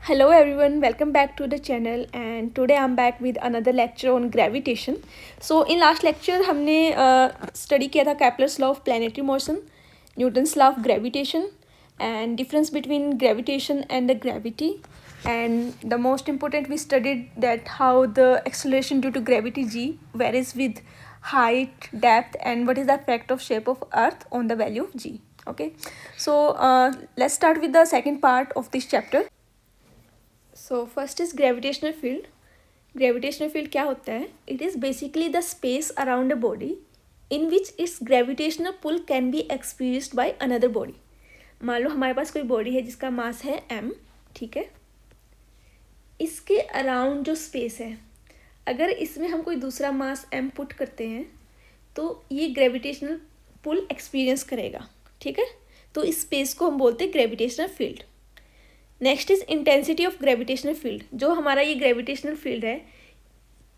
Hello everyone, welcome back to the channel and today I'm back with another lecture on gravitation. So in last lecture हमने study किया था Kepler's law of planetary motion, Newton's law of gravitation and difference between gravitation and the gravity, and the most important we studied that how the acceleration due to gravity g varies with height, depth, and what is the effect of shape of earth on the value of g. Okay, so let's start with the second part of this chapter. So first is gravitational field. Gravitational field क्या होता है? It is basically the space around a body in which its gravitational pull can be experienced by another body. मान लो हमारे पास कोई body है जिसका मास है m, ठीक है. इसके अराउंड जो स्पेस है, अगर इसमें हम कोई दूसरा मास m पुट करते हैं तो ये ग्रेविटेशनल पुल एक्सपीरियंस करेगा, ठीक है. तो इस स्पेस को हम बोलते हैं gravitational field. Next is intensity of gravitational field. जो हमारा ये ग्रेविटेशनल फील्ड है,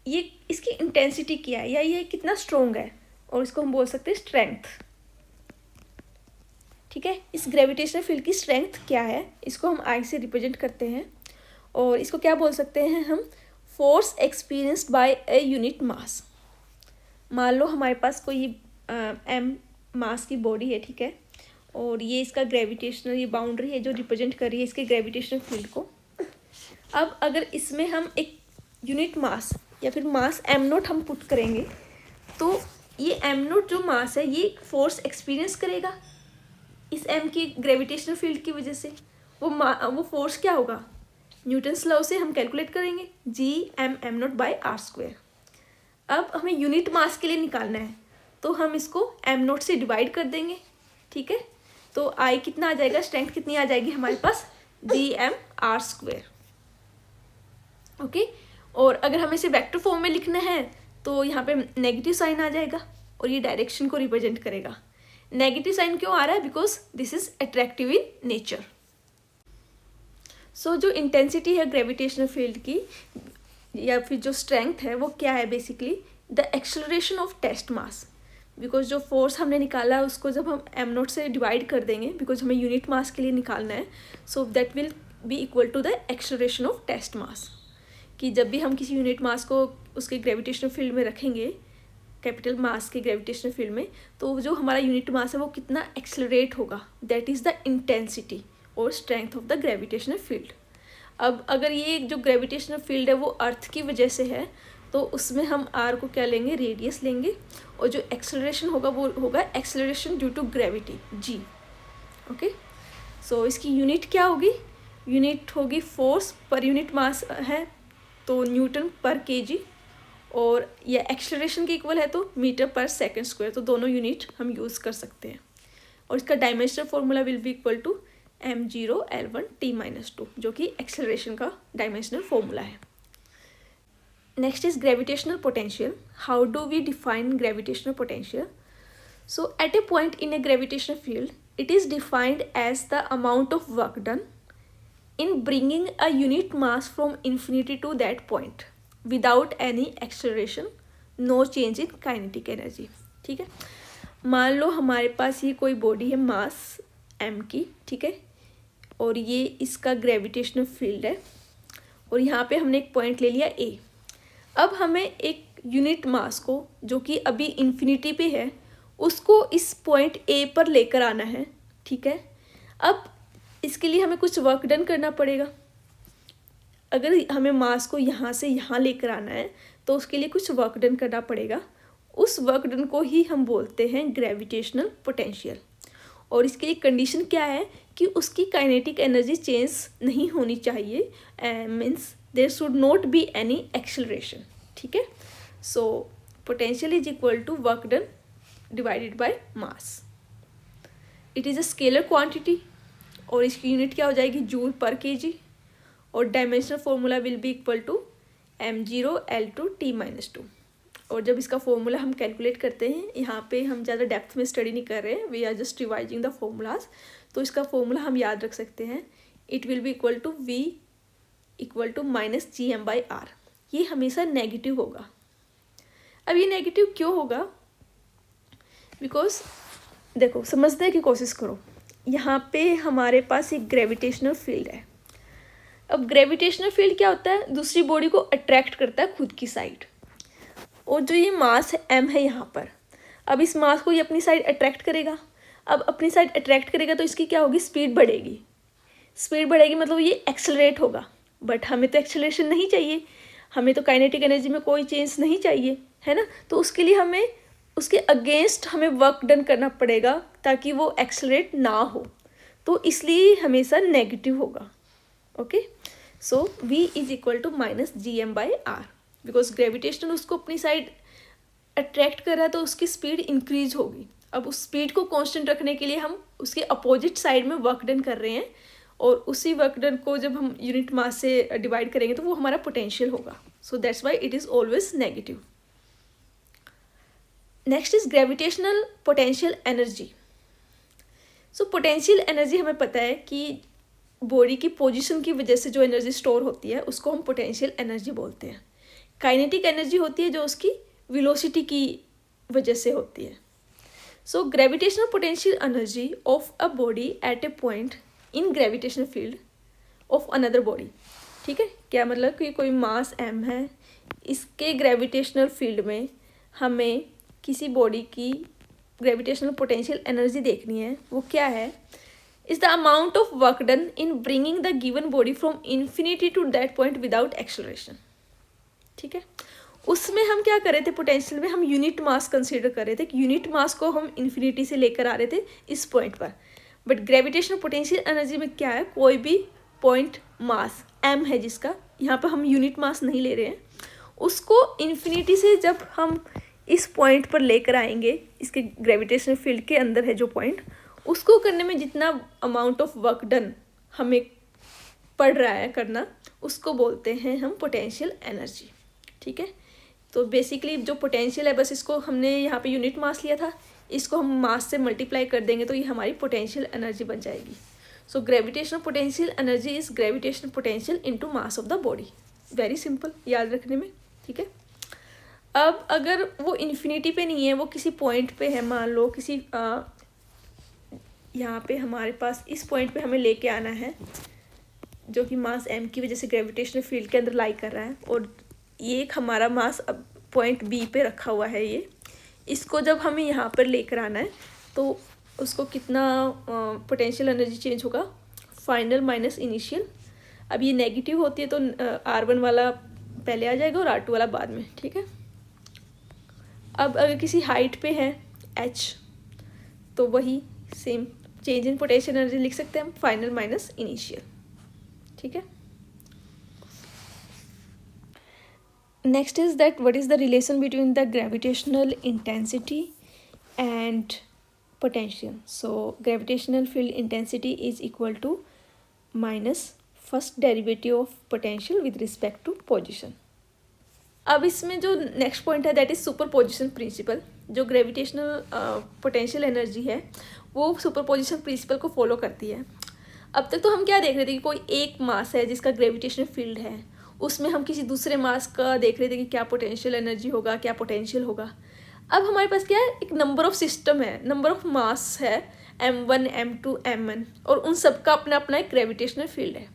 ये इसकी इंटेंसिटी क्या है या ये कितना स्ट्रोंग है, और इसको हम बोल सकते हैं स्ट्रेंथ, ठीक है. इस ग्रेविटेशनल फील्ड की स्ट्रेंथ क्या है, इसको हम आई से रिप्रेजेंट करते हैं, और इसको क्या बोल सकते हैं हम? Force experienced bye a unit mass. मान लो हमारे पास कोई एम मास की बॉडी है, ठीक है, और ये इसका ग्रेविटेशनल ये बाउंड्री है जो रिप्रेजेंट कर रही है इसके ग्रेविटेशनल फील्ड को. अब अगर इसमें हम एक यूनिट मास या फिर मास एम नोट हम पुट करेंगे तो ये एम नोट जो मास है ये फोर्स एक्सपीरियंस करेगा इस एम की ग्रेविटेशनल फील्ड की वजह से. वो फोर्स क्या होगा? न्यूटन्स लॉ से हम कैलकुलेट करेंगे G M not by R square. अब हमें यूनिट मास के लिए निकालना है तो हम इसको एम नोट से डिवाइड कर देंगे, ठीक है. तो आई कितना आ जाएगा, स्ट्रेंथ कितनी आ जाएगी हमारे पास? G M R square. Okay, और अगर हमें इसे वेक्टर फॉर्म में लिखना है तो यहाँ पे नेगेटिव साइन आ जाएगा और ये डायरेक्शन को रिप्रेजेंट करेगा. नेगेटिव साइन क्यों आ रहा है? Because this is attractive in nature. So जो इंटेंसिटी है ग्रेविटेशनल फील्ड की या फिर जो स्ट्रेंथ है वो क्या है? Basically the acceleration of test mass. Because जो फोर्स हमने निकाला है उसको जब हम एम नोट से डिवाइड कर देंगे, बिकॉज हमें यूनिट मास के लिए निकालना है, so that will be equal to the acceleration of test mass. कि जब भी हम किसी यूनिट मास को उसके ग्रेविटेशनल फील्ड में रखेंगे, कैपिटल मास के ग्रेविटेशनल फील्ड में, तो जो हमारा यूनिट मास है वो कितना एक्सेलरेट होगा, दैट इज़ द इंटेंसिटी और strength of the gravitational field. अब अगर ये जो ग्रेविटेशनल फील्ड है वो अर्थ की वजह से है तो उसमें हम आर को क्या लेंगे? रेडियस लेंगे, और जो एक्सेलरेशन होगा वो होगा acceleration due to gravity G. Okay, so इसकी यूनिट क्या होगी? यूनिट होगी फोर्स पर यूनिट मास है तो न्यूटन पर केजी, और यह एक्सेलरेशन के इक्वल है तो मीटर पर सेकंड स्क्वायर. तो दोनों यूनिट हम यूज़ कर सकते हैं, और इसका dimensional formula will be equal to m0L1T-2, जो कि एक्सेलरेशन का डायमेंशनल फॉर्मूला है. Next is gravitational potential. How do we define gravitational potential? So at a point in a gravitational field, it is defined as the amount of work done in bringing a unit mass from infinity to that point without any acceleration, no change in kinetic energy. ठीक है, मान लो हमारे पास ये कोई body है मास m की, ठीक है, और ये इसका ग्रेविटेशनल फील्ड है, और यहाँ पे हमने एक पॉइंट ले लिया a. अब हमें एक यूनिट मास को जो कि अभी इन्फिनिटी पे है उसको इस पॉइंट ए पर लेकर आना है, ठीक है. अब इसके लिए हमें कुछ वर्क डन करना पड़ेगा. अगर हमें मास को यहाँ से यहाँ लेकर आना है तो उसके लिए कुछ वर्क डन करना पड़ेगा. उस वर्क डन को ही हम बोलते हैं ग्रेविटेशनल पोटेंशियल. और इसके लिए कंडीशन क्या है कि उसकी काइनेटिक एनर्जी चेंज नहीं होनी चाहिए, means there should not be any acceleration, ठीक है. so potential is equal to work done divided by mass. it is a scalar quantity और इसकी यूनिट क्या हो जाएगी? जूल पर केजी, और dimensional formula will be equal to m0L2T-2. और जब इसका फॉर्मूला हम कैलकुलेट करते हैं, यहाँ पे हम ज़्यादा डेप्थ में स्टडी नहीं कर रहे हैं, we are just revising the formulas, तो इसका फॉर्मूला हम याद रख सकते हैं. It will be equal to v equal to -gm/r. ये हमेशा नेगेटिव होगा. अब ये नेगेटिव क्यों होगा? बिकॉज देखो, समझने की कोशिश करो. यहाँ पे हमारे पास एक ग्रेविटेशनल फील्ड है. अब ग्रेविटेशनल फील्ड क्या होता है, दूसरी बॉडी को अट्रैक्ट करता है खुद की साइड। और जो ये मास है m है यहाँ पर, अब इस मास को ये अपनी साइड अट्रैक्ट करेगा। अब अपनी साइड अट्रैक्ट करेगा तो इसकी क्या होगी, स्पीड बढ़ेगी। स्पीड बढ़ेगी मतलब ये एक्सेलरेट होगा, बट हमें तो एक्सेलरेशन नहीं चाहिए, हमें तो काइनेटिक एनर्जी में कोई चेंज नहीं चाहिए, है ना। तो उसके लिए हमें उसके अगेंस्ट हमें वर्क डन करना पड़ेगा ताकि वो एक्सेलरेट ना हो, तो इसलिए हमेशा नेगेटिव होगा। Okay, so v is equal to minus GM/r, because gravitation उसको अपनी साइड अट्रैक्ट कर रहा है तो उसकी स्पीड इंक्रीज होगी। अब उस स्पीड को कांस्टेंट रखने के लिए हम उसके अपोजिट साइड में वर्क डन कर रहे हैं, और उसी वर्क डन को जब हम यूनिट मास से डिवाइड करेंगे तो वो हमारा पोटेंशियल होगा। So that's why it is always negative. Next is gravitational potential energy. So potential energy हमें पता है कि बॉडी की पोजीशन की वजह से जो एनर्जी स्टोर होती है उसको हम पोटेंशियल एनर्जी बोलते हैं। काइनेटिक एनर्जी होती है जो उसकी वेलोसिटी की वजह से होती है। So gravitational potential energy of a body at A point in gravitational field of another body. ठीक है, क्या मतलब कि कोई मास m है, इसके ग्रेविटेशनल फील्ड में हमें किसी बॉडी की ग्रेविटेशनल पोटेंशियल एनर्जी देखनी है। वो क्या है, is the amount of work done in bringing the given body from infinity to that point without acceleration. ठीक है, उसमें हम क्या कर रहे थे, पोटेंशियल में हम यूनिट मास कंसीडर कर रहे थे कि यूनिट मास को हम इन्फिनिटी से लेकर आ रहे थे इस पॉइंट पर। बट ग्रेविटेशनल पोटेंशियल एनर्जी में क्या है, कोई भी पॉइंट मास m है जिसका, यहाँ पर हम यूनिट मास नहीं ले रहे हैं, उसको इन्फिनिटी से जब हम इस पॉइंट पर लेकर आएंगे, इसके ग्रेविटेशनल फील्ड के अंदर है जो पॉइंट, उसको करने में जितना अमाउंट ऑफ वर्क डन हमें पड़ रहा है करना, उसको बोलते हैं हम पोटेंशियल एनर्जी। ठीक है, तो बेसिकली जो पोटेंशियल है, बस इसको हमने यहाँ पे यूनिट मास लिया था, इसको हम मास से मल्टीप्लाई कर देंगे तो ये हमारी पोटेंशियल एनर्जी बन जाएगी। So gravitational potential energy is gravitational potential into mass of the body. Very simple, याद रखने में। ठीक है, अब अगर वो इन्फिनिटी पे नहीं है, वो किसी पॉइंट पे है, मान लो किसी यहाँ पे हमारे पास इस पॉइंट पे हमें लेके आना है, जो कि मास m की वजह से ग्रेविटेशनल फील्ड के अंदर लाई कर रहा है, और ये एक हमारा मास अब पॉइंट b पे रखा हुआ है। ये इसको जब हमें यहाँ पर लेकर आना है तो उसको कितना पोटेंशियल एनर्जी चेंज होगा, फाइनल माइनस इनिशियल। अब ये नेगेटिव होती है तो R1 वाला पहले आ जाएगा और R2 वाला बाद में। ठीक है, अब अगर किसी हाइट पे है h, तो वही same change in potential energy लिख सकते हैं हम, फाइनल माइनस इनिशियल। ठीक है, next is that what is the relation between the gravitational intensity and potential. So gravitational field intensity is equal to minus first derivative of potential with respect to position. अब इसमें जो next point है that is superposition principle. जो gravitational potential energy है वो superposition principle को follow करती है। अब तक तो हम क्या देख रहे थे कि कोई एक मास है जिसका ग्रेविटेशनल फील्ड है, उसमें हम किसी दूसरे मास का देख रहे थे कि क्या पोटेंशियल एनर्जी होगा, क्या पोटेंशियल होगा। अब हमारे पास क्या है, एक नंबर ऑफ सिस्टम है, नंबर ऑफ मास है m1 m2 m1, और उन सब का अपना अपना एक ग्रेविटेशनल फील्ड है।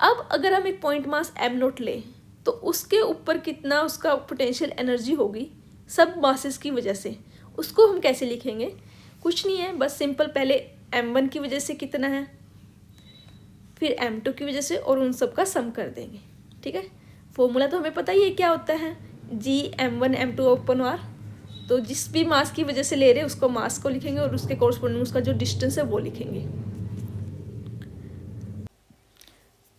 अब अगर हम एक पॉइंट मास m0 लें तो उसके ऊपर कितना उसका पोटेंशियल एनर्जी होगी सब मासेस की वजह से, उसको हम कैसे लिखेंगे, कुछ नहीं है, बस सिंपल पहले m1 की वजह से कितना है, फिर m2 की वजह से, और उन सब का सम कर देंगे। ठीक है, फॉर्मूला तो हमें पता ही है क्या होता है, g m1 m2 open r। तो जिस भी मास की वजह से ले रहे हैं उसको मास को लिखेंगे और उसके कोरस्पोंडिंग उसका जो डिस्टेंस है वो लिखेंगे।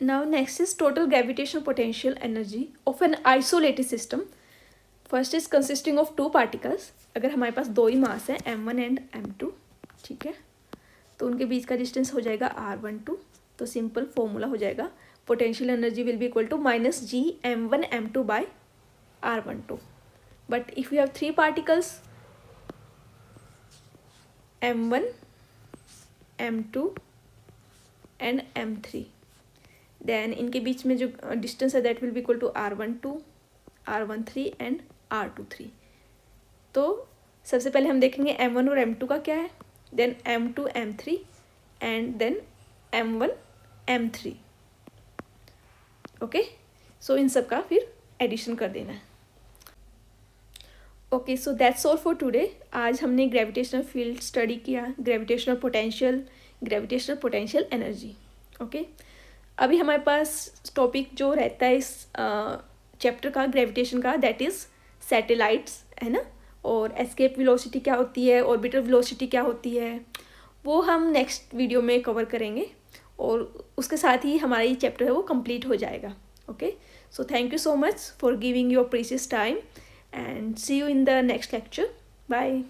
Now next is total gravitational potential energy of an isolated system. First is consisting of two particles. अगर हमारे पास दो ही मास है m1 एंड m2, ठीक है, तो उनके बीच का डिस्टेंस हो जाएगा r12। तो सिंपल फॉर्मूला हो जाएगा potential energy will be equal to minus g m1 m2 by r12। But if you have three particles m1, m2 and m3, then इनके बीच में जो डिस्टेंस है that will be equal to r12, r13 and r23। तो सबसे पहले हम देखेंगे m1 और m2 का क्या है, then m2 m3 and then m1 m3। Okay, so इन सब का फिर एडिशन कर देना है। Okay, so that's all for today. आज हमने ग्रेविटेशनल फील्ड स्टडी किया, ग्रेविटेशनल पोटेंशियल एनर्जी। ओके, अभी हमारे पास टॉपिक जो रहता है इस चैप्टर का ग्रेविटेशन का, दैट इज़ सैटेलाइट्स, है ना, और एस्केप वेलोसिटी क्या होती है, ऑर्बिटल वेलोसिटी क्या होती है, वो हम नेक्स्ट वीडियो में कवर करेंगे, और उसके साथ ही हमारा ये चैप्टर है वो कंप्लीट हो जाएगा। Okay, so thank you so much for giving your precious time and see you in the next lecture. Bye.